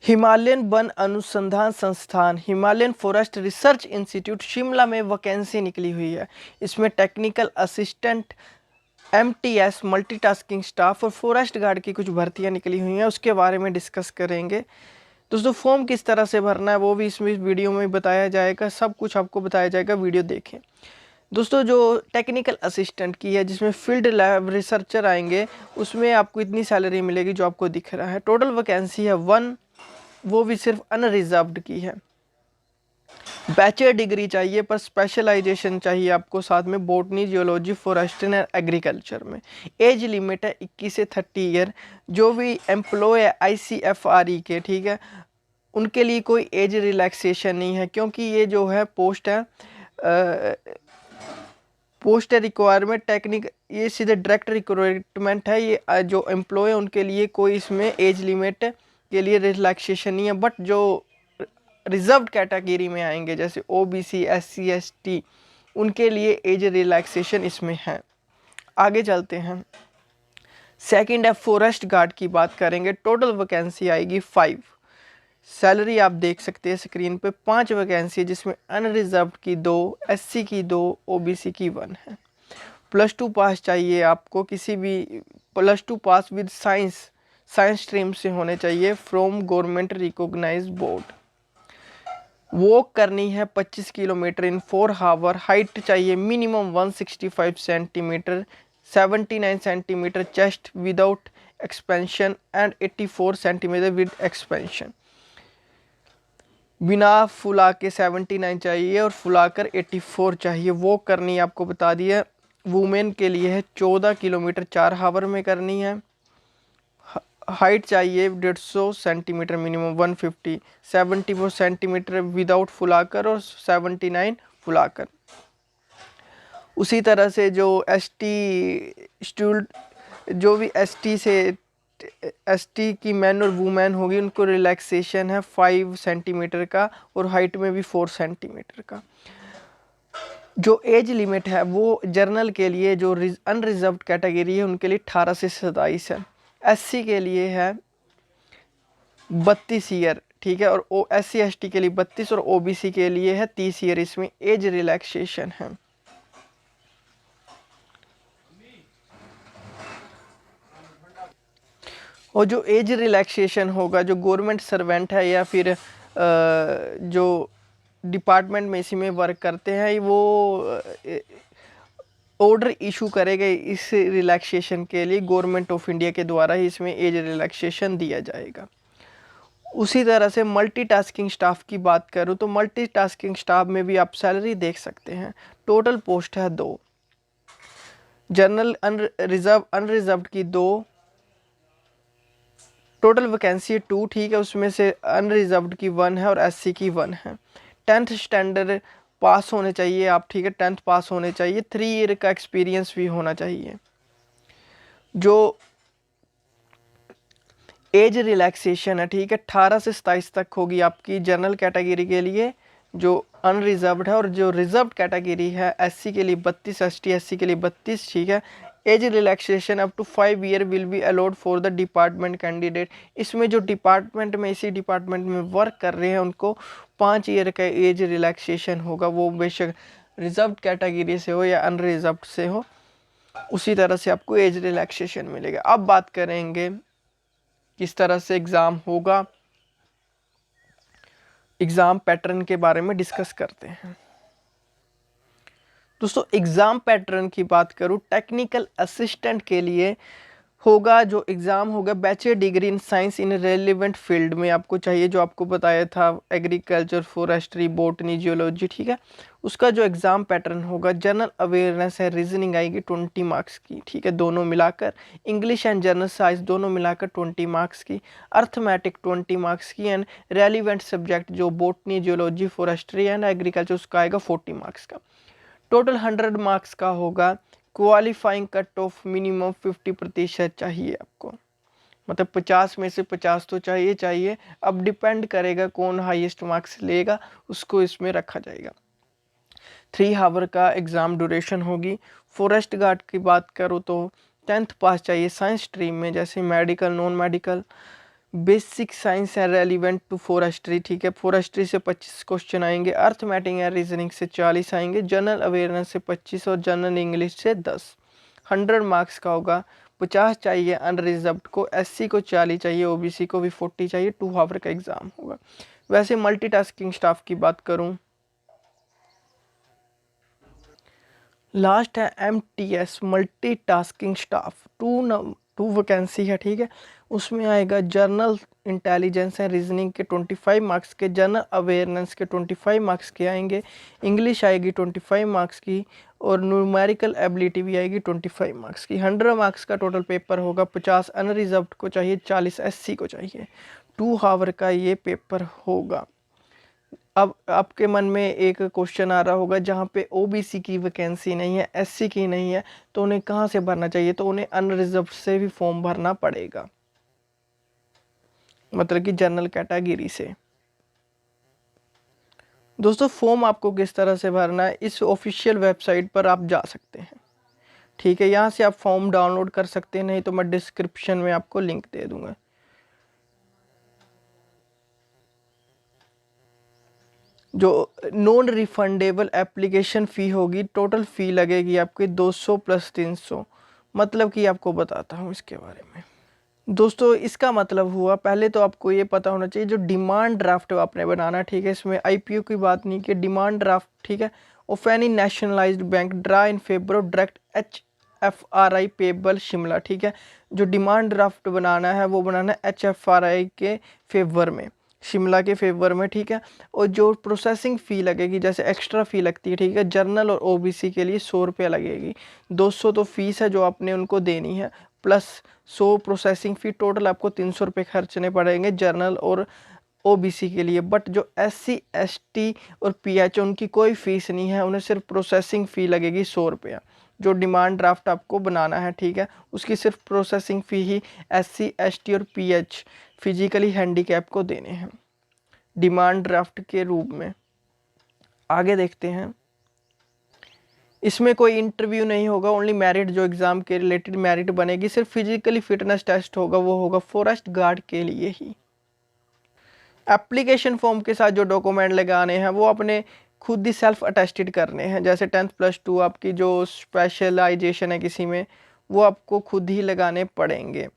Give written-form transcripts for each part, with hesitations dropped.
Himalayan one अनुसंधान संस्थान Himalayan forest research institute Shimla में वैकेंसी निकली हुई है। इसमें technical assistant, MTS multitasking staff और फॉरेस्ट गार्ड की कुछ भर्तियां निकली हुई हैं, उसके बारे में डिस्कस करेंगे। दोस्तों फॉर्म किस तरह से भरना है वो भी इसमें वीडियो में बताया जाएगा, सब कुछ आपको बताया जाएगा, वीडियो देखें। दोस्तों जो टेक्निकल असिस्टेंट की है जिसमें फील्ड लैब रिसर्चर आएंगे, उसमें आपको इतनी सैलरी मिलेगी जो आपको दिख रहा है। टोटल वैकेंसी है 1, वो भी सिर्फ अनरिजर्व्ड की है। बैचलर डिग्री चाहिए पर स्पेशलाइजेशन चाहिए आपको साथ में botany, geology, forestry and agriculture में। एज लिमिट है 21 से 30 ईयर। जो भी एम्प्लॉय है ICFRE के, ठीक है, उनके लिए कोई एज रिलैक्सेशन नहीं है, क्योंकि ये जो है पोस्ट है रिक्वायरमेंट टेक्निक, ये सीधे डायरेक्ट रिक्रूटमेंट है। ये जो एम्प्लॉय है उनके लिए कोई इसमें एज लिमिट के लिए रिलैक्सेशन नहीं है। बट जो रिजर्व्ड कैटेगरी में आएंगे जैसे OBC, SC, ST, उनके लिए एज रिलैक्सेशन इसमें है। आगे चलते हैं। सेकंड है फॉरेस्ट गार्ड की बात करेंगे। टोटल वैकेंसी आएगी 5। सैलरी आप देख सकते हैं स्क्रीन पे। 5 वैकेंसी है जिसमें अनरिजर्व्ड की 2, SC की 2, OBC की 1 है। +2 पास चाहिए आपको, किसी भी +2 पास विद साइंस स्ट्रीम से होने चाहिए from government recognised board. Walk करनी है 25 किलोमीटर इन 4 आवर। हाइट चाहिए minimum 165 centimetre, 79 centimetre chest without expansion and 84 centimetre with expansion. बिना फुला के 79 चाहिए और फुलाकर 84 चाहिए। वॉक करनी आपको बता दिया। वुमेन के लिए है 14 किलोमीटर 4 आवर में करनी है। हाइट चाहिए 150 सेंटीमीटर मिनिमम, 150, 74 सेंटीमीटर विदाउट फुलाकर और 79 फुलाकर। उसी तरह से जो जो भी ST की मैन और वुमेन होगी उनको रिलैक्सेशन है 5 सेंटीमीटर का और हाइट में भी 4 सेंटीमीटर का। जो एज लिमिट है वो जर्नल के लिए, जो अनरिजर्व्ड कैटेगरी है उनके लिए 18 से 27 है। SC के लिए है 32 ईयर, ठीक है, और SC ST के लिए 32 और OBC के लिए है 30 ईयर। इसमें एज रिलैक्सेशन है। और जो एज रिलैक्सेशन होगा, जो गवर्नमेंट सर्वेंट है या फिर जो डिपार्टमेंट में इसी में वर्क करते हैं, वो ऑर्डर इशू करेगा इस रिलैक्सेशन के लिए। गवर्नमेंट ऑफ इंडिया के द्वारा ही इसमें एज रिलैक्सेशन दिया जाएगा। उसी तरह से मल्टीटास्किंग स्टाफ की बात करूँ तो मल्टीटास्किंग स्टाफ में भी आप सैलरी देख सकते हैं। टोटल पोस्ट है 2, जनरल अनरिजर्व्ड की 2, टोटल वैकेंसी 2, ठीक है, उसमें से अनरिजर्व्ड की 1 है और SC की 1 है। 10th स्टैंडर्ड पास होने चाहिए आप, ठीक है, 10th पास होने चाहिए। 3 ईयर का एक्सपीरियंस भी होना चाहिए। जो एज रिलैक्सेशन है, ठीक है, 18 से 27 तक होगी आपकी जनरल कैटेगरी के लिए जो अनरिजर्व्ड है, और जो रिजर्व्ड कैटेगरी है SC के लिए 32, ST SC के लिए 32, ठीक है। Age relaxation up to 5 year will be allowed for the department candidate. इसमें जो डिपार्टमेंट में, इसी डिपार्टमेंट में वर्क कर रहे हैं उनको 5 ईयर का एज रिलैक्सेशन होगा, वो बेशक रिजर्व्ड कैटेगरी से हो या अनरिजर्व्ड से हो, उसी तरह से आपको एज रिलैक्सेशन मिलेगा। अब बात करेंगे किस तरह से एग्ज़ाम होगा, एग्ज़ाम पैटर्न के बारे में डिस्कस करते हैं। दोस्तों एग्ज़ाम पैटर्न की बात करूँ, टेक्निकल असिस्टेंट के लिए होगा, जो एग्ज़ाम होगा bachelor degree in science in relevant field में आपको चाहिए, जो आपको बताया था एग्रीकल्चर, फॉरेस्ट्री, बॉटनी, जियोलॉजी, ठीक है। उसका जो एग्ज़ाम पैटर्न होगा, जनरल अवेयरनेस है, रीजनिंग आएगी 20 मार्क्स की, ठीक है, दोनों मिलाकर। इंग्लिश एंड जनरल साइंस दोनों मिलाकर 20 मार्क्स की। अर्थमेटिक 20 मार्क्स की। एंड रेलिवेंट सब्जेक्ट जो botany, geology, forestry and agriculture, उसका आएगा 40 मार्क्स का। टोटल 100 मार्क्स का होगा। क्वालिफाइंग कट ऑफ मिनिमम 50% चाहिए आपको, मतलब 50 में से 50 तो चाहिए। अब डिपेंड करेगा कौन हाईएस्ट मार्क्स लेगा, उसको इसमें रखा जाएगा। 3 आवर का एग्ज़ाम ड्यूरेशन होगी। फॉरेस्ट गार्ड की बात करूँ तो 10th पास चाहिए साइंस स्ट्रीम में, जैसे medical, non medical. Basic science है रेलिवेंट टू फॉरेस्ट्री, ठीक है, फॉरेस्ट्री से 25 क्वेश्चन आएंगे, अर्थमेटिक एंड रीजनिंग से 40 आएंगे, जनरल अवेयरनेस से 25 और जनरल इंग्लिश से 10। 100 मार्क्स का होगा। 50 चाहिए अनरिजर्व्ड को, एससी को 40 चाहिए, ओबीसी को भी 40 चाहिए। 2 हावर का एग्जाम होगा। वैसे मल्टीटास्किंग स्टाफ की बात करूं, लास्ट है MTS multitasking staff, two vacancy है, ठीक है। उसमें आएगा जर्नल इंटेलिजेंस एंड रीजनिंग के 25 मार्क्स के, जनरल अवेयरनेस के 25 मार्क्स के आएंगे, इंग्लिश आएगी 25 मार्क्स की, और न्यूमेरिकल एबिलिटी भी आएगी 25 मार्क्स की। 100 मार्क्स का टोटल पेपर होगा। 50 अनरिजर्व्ड को चाहिए, 40 एससी को चाहिए। 2 हावर का ये पेपर होगा। अब आपके मन में एक क्वेश्चन आ रहा होगा, जहाँ पे ओबीसी की वैकेंसी नहीं है, एससी की नहीं है, तो उन्हें कहाँ से भरना चाहिए? तो उन्हें अनरिजर्व से भी फॉर्म भरना पड़ेगा, मतलब कि जनरल कैटेगरी से। दोस्तों फॉर्म आपको किस तरह से भरना है, इस ऑफिशियल वेबसाइट पर आप जा सकते हैं, ठीक है। यहाँ से आप फॉर्म डाउनलोड कर सकते हैं, नहीं तो मैं डिस्क्रिप्शन में आपको लिंक दे दूंगा। जो नॉन रिफंडेबल एप्लीकेशन फ़ी होगी, टोटल फ़ी लगेगी आपकी 200 + 300। मतलब कि आपको बताता हूँ इसके बारे में। दोस्तों इसका मतलब हुआ, पहले तो आपको ये पता होना चाहिए, जो डिमांड ड्राफ्ट आपने बनाना, ठीक है, इसमें आईपीओ की बात नहीं कि डिमांड ड्राफ्ट, ठीक है, of any nationalised bank draw in favour of direct HFRI payable Shimla, ठीक है। जो डिमांड ड्राफ्ट बनाना है वो बनाना है HFRI के फेवर में, शिमला के फेवर में, ठीक है। और जो प्रोसेसिंग फ़ी लगेगी, जैसे एक्स्ट्रा फ़ी लगती है, ठीक है, जर्नल और ओबीसी के लिए 100 रुपये लगेगी। 200 तो फीस है जो आपने उनको देनी है, प्लस 100 प्रोसेसिंग फ़ी, टोटल आपको 300 रुपये खर्चने पड़ेंगे जर्नल और ओबीसी के लिए। बट जो SC ST और PH उनकी कोई फ़ीस नहीं है, उन्हें सिर्फ प्रोसेसिंग फ़ी लगेगी 100 रुपया। जो डिमांड ड्राफ्ट आपको बनाना है, ठीक है, उसकी सिर्फ प्रोसेसिंग फ़ी ही SC ST और PH फिजिकली हैंडीकैप को देने हैं डिमांड ड्राफ्ट के रूप में। आगे देखते हैं। इसमें कोई इंटरव्यू नहीं होगा, ओनली मेरिट, जो एग्ज़ाम के रिलेटेड मेरिट बनेगी, सिर्फ फिजिकली फिटनेस टेस्ट होगा, वो होगा फॉरेस्ट गार्ड के लिए ही। एप्लीकेशन फॉर्म के साथ जो डॉक्यूमेंट लगाने हैं वो अपने खुद ही सेल्फ अटेस्टेड करने हैं। जैसे 10th + 2 आपकी जो स्पेशलाइजेशन है किसी में, वो आपको खुद ही लगाने पड़ेंगे,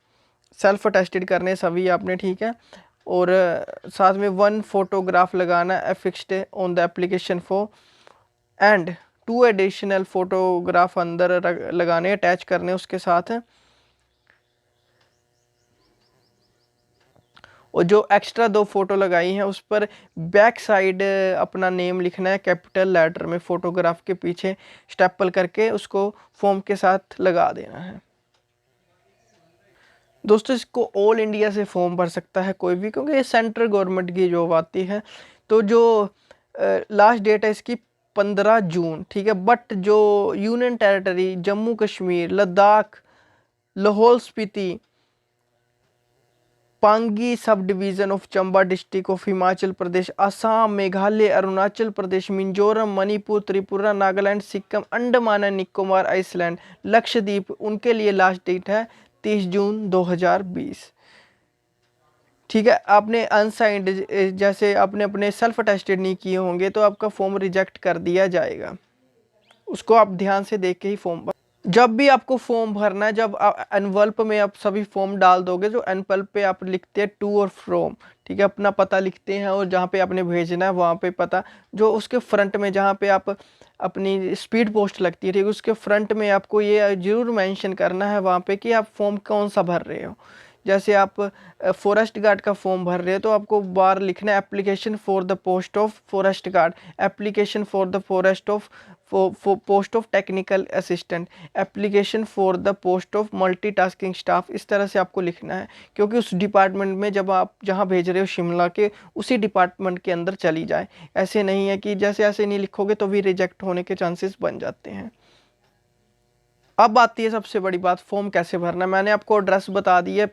सेल्फ अटेस्टेड करने सभी आपने, ठीक है। और साथ में 1 फोटोग्राफ लगाना affixed on the application form and 2 additional photograph अंदर लगाने, अटैच करने उसके साथ। और जो एक्स्ट्रा 2 फोटो लगाई हैं उस पर बैक साइड अपना नेम लिखना है कैपिटल लेटर में, फोटोग्राफ के पीछे स्टेपल करके उसको फॉर्म के साथ लगा देना है। दोस्तों इसको ऑल इंडिया से फॉर्म भर सकता है कोई भी, क्योंकि ये सेंट्रल गवर्नमेंट की जॉब आती है। तो जो लास्ट डेट है इसकी 15 जून, ठीक है। बट जो union territory Jammu Kashmir, Ladakh, Lahaul Spiti, Pangi sub division of Chamba district of Himachal Pradesh, Assam, Meghalaya, Arunachal Pradesh, Mizoram, Manipur, Tripura, Nagaland, Sikkim, Andaman and Nicobar island, Lakshadweep, उनके लिए लास्ट डेट है 30 जून 2020, ठीक है। आपने अनसाइंड, जैसे आपने अपने सेल्फ अटेस्टेड नहीं किए होंगे तो आपका फॉर्म रिजेक्ट कर दिया जाएगा, उसको आप ध्यान से देख के ही फॉर्म भर। जब भी आपको फॉर्म भरना है, जब एनवल्प में आप सभी फॉर्म डाल दोगे, जो एनवल्प पे आप लिखते हैं टू और फ्रॉम, ठीक है, अपना पता लिखते हैं और जहाँ पे आपने भेजना है वहाँ पे पता, जो उसके फ्रंट में जहाँ पे आप अपनी स्पीड पोस्ट लगती है, ठीक है, उसके फ्रंट में आपको ये जरूर मेंशन करना है वहाँ पे कि आप फॉर्म कौन सा भर रहे हो। जैसे आप फॉरेस्ट गार्ड का फॉर्म भर रहे हो तो आपको बार लिखना है application for the post of forest guard, application for the forest of post of technical assistant, application for the post of multitasking staff. इस तरह से आपको लिखना है, क्योंकि उस डिपार्टमेंट में जब आप जहाँ भेज रहे हो शिमला के, उसी डिपार्टमेंट के अंदर चली जाए। ऐसे नहीं है कि जैसे ऐसे नहीं लिखोगे तो भी रिजेक्ट होने के चांसेस बन जाते हैं। अब आती है सबसे बड़ी बात, फॉर्म कैसे भरना है। मैंने आपको एड्रेस बता दी है,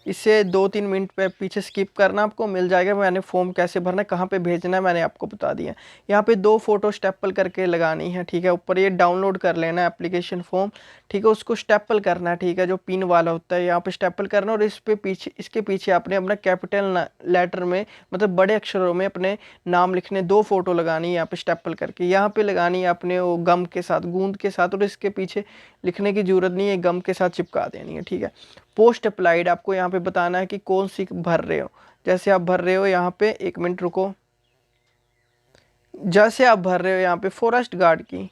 इससे 2-3 मिनट पे पीछे स्किप करना, आपको मिल जाएगा। मैंने फॉर्म कैसे भरना है, कहाँ पे भेजना है, मैंने आपको बता दिया। यहाँ पे 2 फोटो स्टेपल करके लगानी है, ठीक है। ऊपर ये डाउनलोड कर लेना है एप्लीकेशन फॉर्म, ठीक है। उसको स्टेपल करना है, ठीक है, जो पिन वाला होता है यहाँ पे स्टेपल करना। और इस पे पीछे, इसके पीछे आपने अपना कैपिटल लेटर में, मतलब बड़े अक्षरों में अपने नाम लिखने। 2 फोटो लगानी है यहाँ पे स्टेपल करके, यहाँ पे लगानी है अपने वो गम के साथ, गूंद के साथ। और इसके पीछे लिखने की जरूरत नहीं है, गम के साथ चिपका देनी है, ठीक है। पोस्ट अप्लाइड आपको यहाँ पे बताना है कि कौन सी भर रहे हो। जैसे आप भर रहे हो यहाँ पे, 1 मिनट रुको, जैसे आप भर रहे हो यहाँ पे फॉरेस्ट गार्ड की,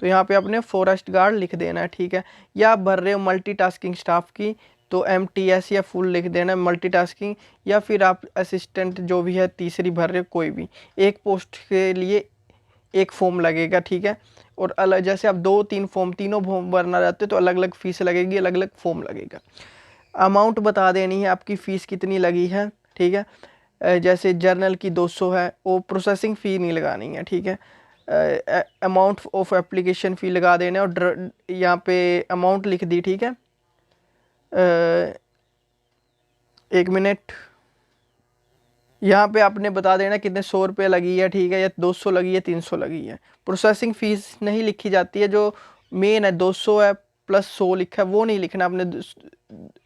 तो यहाँ पे आपने फॉरेस्ट गार्ड लिख देना है, ठीक है। या आप भर रहे हो मल्टीटास्किंग स्टाफ की, तो MTS या फुल लिख देना है, मल्टीटास्किंग। या फिर आप असिस्टेंट जो भी है तीसरी भर रहे हो, कोई भी। एक पोस्ट के लिए एक फॉर्म लगेगा, ठीक है। और अलग, जैसे आप 2-3 फॉर्म, तीनों फॉर्म भरना चाहते हो तो अलग अलग फीस लगेगी, अलग अलग फॉर्म लगेगा। अमाउंट बता देनी है आपकी फ़ीस कितनी लगी है, ठीक है। जैसे जर्नल की 200 है, वो प्रोसेसिंग फ़ी नहीं लगानी है, ठीक है। अमाउंट ऑफ एप्लीकेशन फ़ी लगा देना है। और यहाँ पे अमाउंट लिख दी, ठीक है। 1 मिनट, यहाँ पे आपने बता देना कितने 100 रुपये लगी है, ठीक है, या 200 लगी है, 300 लगी है। प्रोसेसिंग फ़ीस नहीं लिखी जाती है, जो मेन है 200 है प्लस 100 लिखा है, वो नहीं लिखना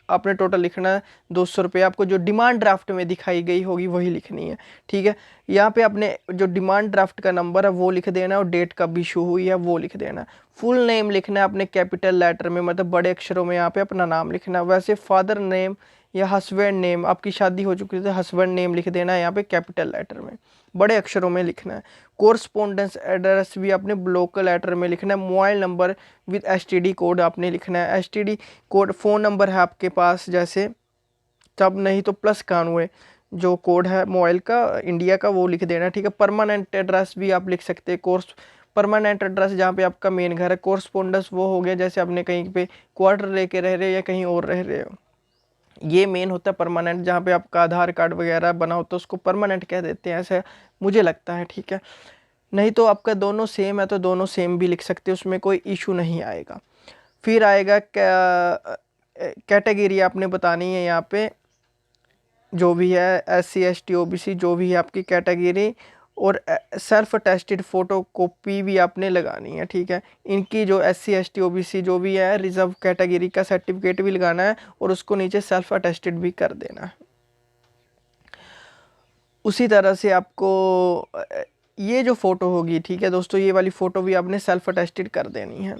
आपने टोटल लिखना है 200 रुपये। आपको जो डिमांड ड्राफ्ट में दिखाई गई होगी वही लिखनी है, ठीक है। यहाँ पे आपने जो डिमांड ड्राफ्ट का नंबर है वो लिख देना, और डेट कब इशू हुई है वो लिख देना। फुल नेम लिखना है अपने कैपिटल लेटर में, मतलब बड़े अक्षरों में यहाँ पे अपना नाम लिखना है। वैसे फादर नेम या हस्बैंड नेम, आपकी शादी हो चुकी है तो हस्बैंड नेम लिख देना है यहाँ पे कैपिटल लेटर में, बड़े अक्षरों में लिखना है। कोरस्पोंडेंस एड्रेस भी आपने लोकल लेटर में लिखना है। Mobile number with STD code आपने लिखना है। STD कोड, फ़ोन नंबर है आपके पास जैसे, तब नहीं तो +91 जो कोड है मोबाइल का इंडिया का, वो लिख देना, ठीक है। परमानेंट एड्रेस भी आप लिख सकते हैं, कोर्स परमानेंट एड्रेस जहाँ पे आपका मेन घर है। कोरस्पोंडेंस वो हो गया जैसे आपने कहीं पे क्वार्टर लेके रह रहे हो या कहीं और रह रहे हो, ये मेन होता है परमानेंट। जहाँ पे आपका आधार कार्ड वगैरह बना होता है उसको परमानेंट कह देते हैं, ऐसे मुझे लगता है, ठीक है। नहीं तो आपका दोनों सेम है तो दोनों सेम भी लिख सकते हो, उसमें कोई इशू नहीं आएगा। फिर आएगा कैटेगरी आपने बतानी है यहाँ पे, जो भी है SC ST OBC जो भी है आपकी कैटेगरी। और सेल्फ अटेस्टेड फ़ोटो कॉपी भी आपने लगानी है, ठीक है। इनकी जो SC ST OBC जो भी है रिजर्व कैटेगरी का सर्टिफिकेट भी लगाना है, और उसको नीचे सेल्फ अटेस्टेड भी कर देना है। उसी तरह से आपको ये जो फ़ोटो होगी, ठीक है दोस्तों, ये वाली फ़ोटो भी आपने सेल्फ अटेस्टेड कर देनी है।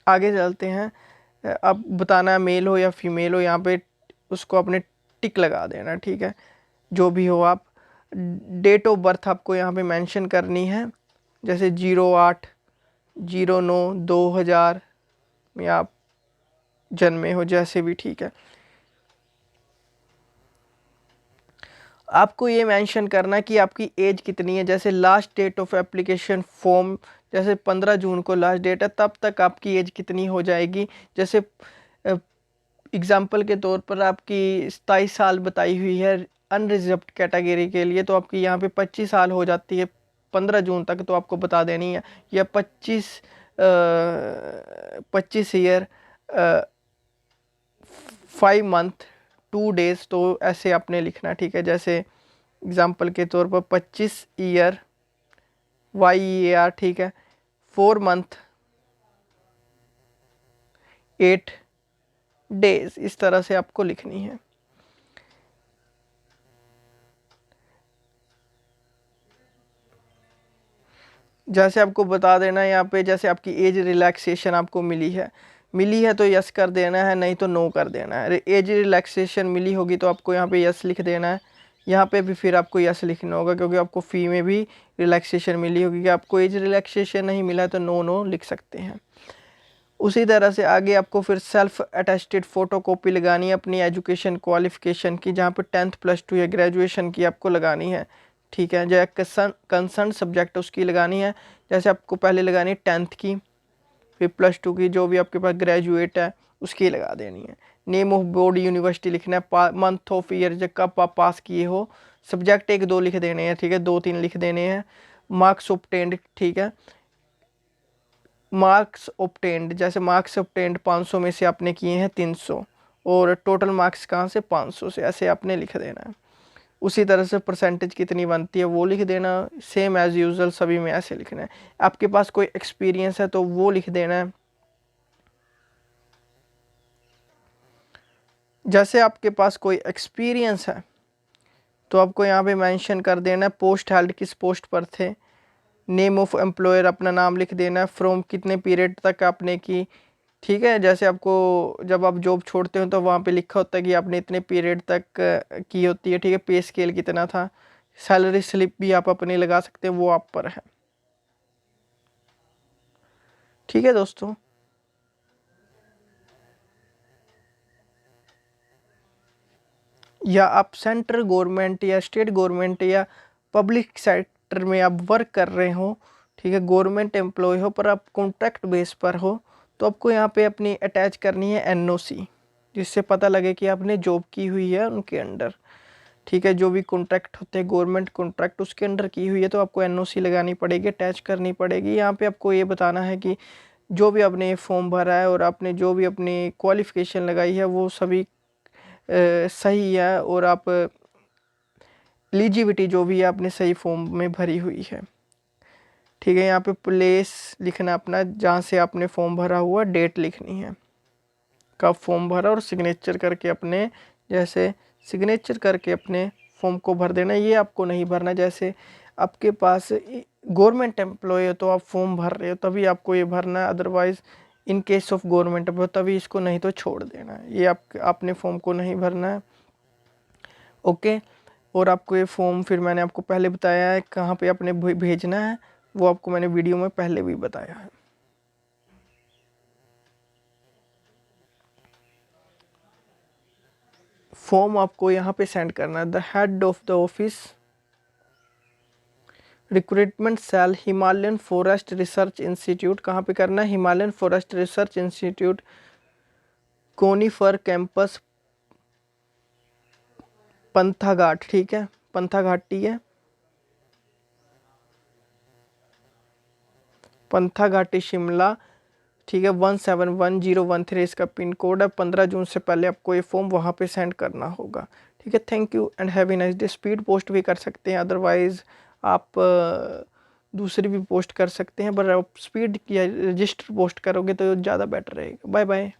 आगे चलते हैं। अब बताना है मेल हो या फीमेल हो, यहाँ पे उसको अपने टिक लगा देना, ठीक है, जो भी हो आप। डेट ऑफ बर्थ आपको यहाँ पे मेंशन करनी है, जैसे 08/09/2000 में आप जन्मे हो, जैसे भी, ठीक है। आपको ये मेंशन करना है कि आपकी एज कितनी है। जैसे last date of application form, जैसे 15 जून को लास्ट डेट है, तब तक आपकी एज कितनी हो जाएगी। जैसे एग्जाम्पल के तौर पर आपकी 27 साल बताई हुई है अनरिजर्व्ड कैटेगरी के लिए, तो आपकी यहाँ पे 25 साल हो जाती है 15 जून तक, तो आपको बता देनी है। या 25 ईयर 5 मंथ 2 डेज, तो ऐसे आपने लिखना, ठीक है। जैसे एग्जाम्पल के तौर पर 25 ईयर YEAR, ठीक है, 4 मंथ 8 डेज, इस तरह से आपको लिखनी है। जैसे आपको बता देना यहाँ पे, जैसे आपकी एज रिलैक्सेशन आपको मिली है तो यस कर देना है, नहीं तो नो कर देना है। एज रिलैक्सेशन मिली होगी तो आपको यहाँ पे यस लिख देना है। यहाँ पे भी फिर आपको यस लिखना होगा, क्योंकि आपको फ़ी में भी रिलैक्सेशन मिली होगी। कि आपको एज रिलैक्सेशन नहीं मिला है तो नो लिख सकते हैं। उसी तरह से आगे आपको फिर सेल्फ अटेस्टेड फ़ोटो कॉपी लगानी है अपनी एजुकेशन क्वालिफ़िकेशन की, जहाँ पे 10th +2 या ग्रेजुएशन की आपको लगानी है, ठीक है। जो कंसर्न सब्जेक्ट उसकी लगानी है, जैसे आपको पहले लगानी है 10th की, फिर +2 की, जो भी आपके पास ग्रेजुएट है उसकी लगा देनी है। नेम ऑफ बोर्ड यूनिवर्सिटी लिखना है, मंथ ऑफ ईयर जब कब आप पास किए हो। सब्जेक्ट 1-2 लिख देने हैं, ठीक है, 2-3 लिख देने हैं। मार्क्स ऑब्टेंड, ठीक है, मार्क्स ऑब्टेंड, जैसे मार्क्स ऑब्टेंड 500 में से आपने किए हैं 300, और टोटल मार्क्स कहाँ से, 500 से, ऐसे आपने लिख देना है। उसी तरह से परसेंटेज कितनी बनती है वो लिख देना, सेम एज यूजुअल सभी में ऐसे लिखना है। आपके पास कोई एक्सपीरियंस है तो वो लिख देना है। जैसे आपके पास कोई एक्सपीरियंस है तो आपको यहाँ पे मेंशन कर देना है पोस्ट हेल्ड, किस पोस्ट पर थे, नेम ऑफ एम्प्लॉयर अपना नाम लिख देना है, फ्रॉम कितने पीरियड तक आपने की, ठीक है। जैसे आपको जब आप जॉब छोड़ते हो तो वहाँ पे लिखा होता है कि आपने इतने पीरियड तक की होती है, ठीक है। पे स्केल कितना था, सैलरी स्लिप भी आप अपनी लगा सकते हैं, वो आप पर है, ठीक है दोस्तों। या आप सेंट्रल गवर्नमेंट या स्टेट गवर्नमेंट या पब्लिक सेक्टर में आप वर्क कर रहे हो, ठीक है, गवर्नमेंट एम्प्लॉय हो पर आप कॉन्ट्रैक्ट बेस पर हो, तो आपको यहाँ पे अपनी अटैच करनी है एनओसी, जिससे पता लगे कि आपने जॉब की हुई है उनके अंडर, ठीक है। जो भी कॉन्ट्रैक्ट होते हैं गवर्नमेंट कॉन्ट्रैक्ट उसके अंडर की हुई है तो आपको एनओसी लगानी पड़ेगी, अटैच करनी पड़ेगी। यहाँ पे आपको ये बताना है कि जो भी आपने फॉर्म भरा है और आपने जो भी अपनी क्वालिफिकेशन लगाई है वो सभी सही है, और आप एलिजिबिलिटी जो भी है आपने सही फॉर्म में भरी हुई है, ठीक है। यहाँ पे प्लेस लिखना अपना जहाँ से आपने फॉर्म भरा हुआ, डेट लिखनी है कब फॉर्म भरा, और सिग्नेचर करके अपने, जैसे सिग्नेचर करके अपने फॉर्म को भर देना। ये आपको नहीं भरना, जैसे आपके पास गवर्नमेंट एम्प्लॉय हो तो आप फॉर्म भर रहे हो तभी आपको ये भरना है, otherwise in case of government employ तभी इसको, नहीं तो छोड़ देना है, ये आपने फॉर्म को नहीं भरना है, ओके। और आपको ये फॉर्म फिर मैंने आपको पहले बताया है कहाँ पे आपने भेजना है, वो आपको मैंने वीडियो में पहले भी बताया है। फॉर्म आपको यहाँ पे सेंड करना है, the head of the office recruitment cell Himalayan forest research institute, कहाँ पे करना है, Himalayan forest research institute, conifer campus, Panthaghat, ठीक है, पंथाघाटी है, पंथाघाटी शिमला, ठीक है, 171013 इसका पिन कोड है। 15 जून से पहले आपको ये फॉर्म वहाँ पे सेंड करना होगा, ठीक है। Thank you and have a nice day. Speed post भी कर सकते हैं, अदरवाइज आप दूसरी भी पोस्ट कर सकते हैं, पर आप स्पीड या रजिस्टर पोस्ट करोगे तो ज़्यादा बेटर रहेगा। Bye bye.